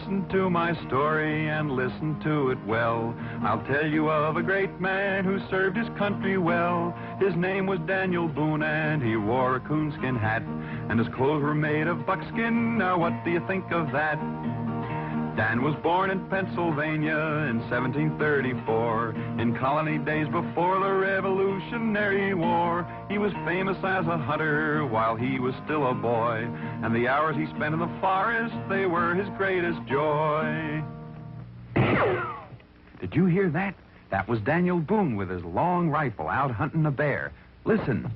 Listen to my story and listen to it well. I'll tell you of a great man who served his country well. His name was Daniel Boone and he wore a coonskin hat. And his clothes were made of buckskin. Now what do you think of that? Dan was born in Pennsylvania in 1734, in colony days before the Revolutionary War. He was famous as a hunter while he was still a boy, and the hours he spent in the forest, they were his greatest joy. Did you hear that? That was Daniel Boone with his long rifle out hunting a bear. Listen.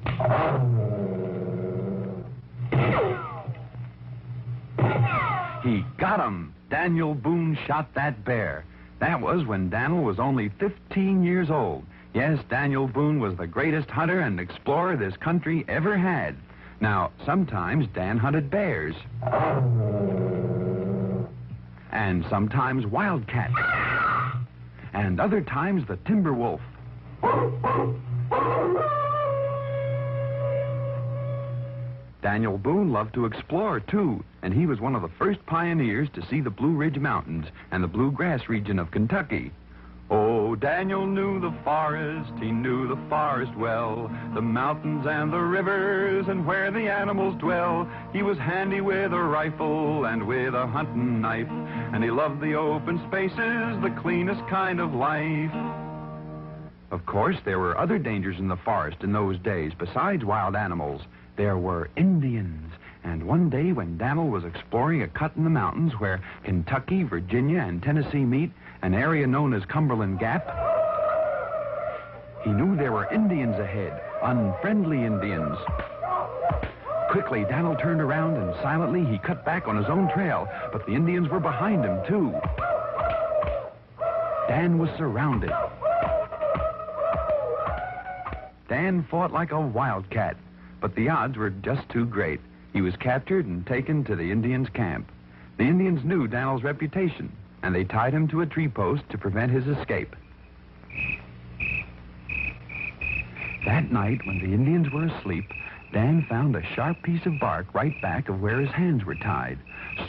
He got him. Daniel Boone shot that bear. That was when Daniel was only 15 years old. Yes, Daniel Boone was the greatest hunter and explorer this country ever had. Now, sometimes Dan hunted bears. And sometimes wildcats. And other times the timber wolf. Daniel Boone loved to explore, too, and he was one of the first pioneers to see the Blue Ridge Mountains and the bluegrass region of Kentucky. Oh, Daniel knew the forest, he knew the forest well, the mountains and the rivers and where the animals dwell. He was handy with a rifle and with a hunting knife, and he loved the open spaces, the cleanest kind of life. Of course, there were other dangers in the forest in those days besides wild animals. There were Indians, and one day when Daniel was exploring a cut in the mountains where Kentucky, Virginia, and Tennessee meet, an area known as Cumberland Gap, he knew there were Indians ahead, unfriendly Indians. Quickly, Daniel turned around and silently he cut back on his own trail, but the Indians were behind him, too. Dan was surrounded. Dan fought like a wildcat. But the odds were just too great. He was captured and taken to the Indians' camp. The Indians knew Daniel's reputation, and they tied him to a tree post to prevent his escape. That night, when the Indians were asleep, Dan found a sharp piece of bark right back of where his hands were tied.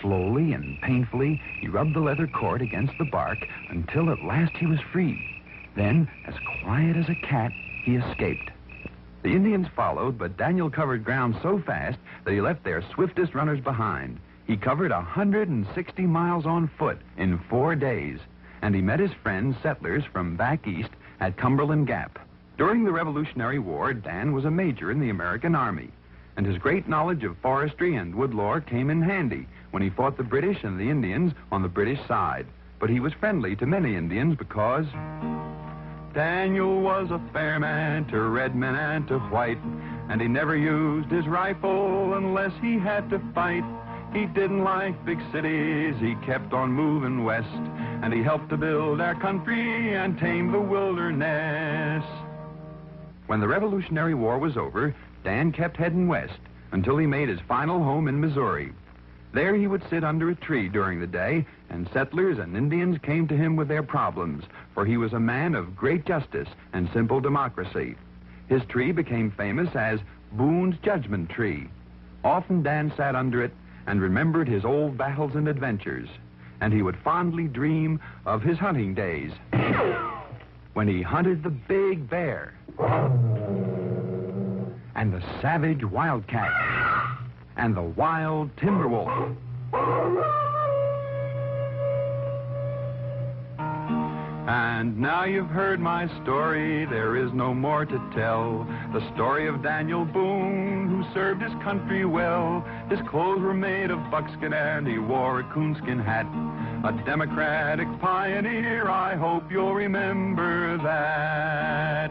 Slowly and painfully, he rubbed the leather cord against the bark until at last he was free. Then, as quiet as a cat, he escaped. The Indians followed, but Daniel covered ground so fast that he left their swiftest runners behind. He covered 160 miles on foot in 4 days, and he met his friends, settlers from back east at Cumberland Gap. During the Revolutionary War, Dan was a major in the American Army, and his great knowledge of forestry and wood lore came in handy when he fought the British and the Indians on the British side. But he was friendly to many Indians because Daniel was a fair man to red men and to white, and he never used his rifle unless he had to fight. He didn't like big cities, he kept on moving west, and he helped to build our country and tame the wilderness. When the Revolutionary War was over, Dan kept heading west until he made his final home in Missouri. There he would sit under a tree during the day, and settlers and Indians came to him with their problems, for he was a man of great justice and simple democracy. His tree became famous as Boone's Judgment Tree. Often Dan sat under it and remembered his old battles and adventures, and he would fondly dream of his hunting days when he hunted the big bear and the savage wildcat and the wild timber wolf. And now you've heard my story, there is no more to tell. The story of Daniel Boone, who served his country well. His clothes were made of buckskin and he wore a coonskin hat. A democratic pioneer, I hope you'll remember that.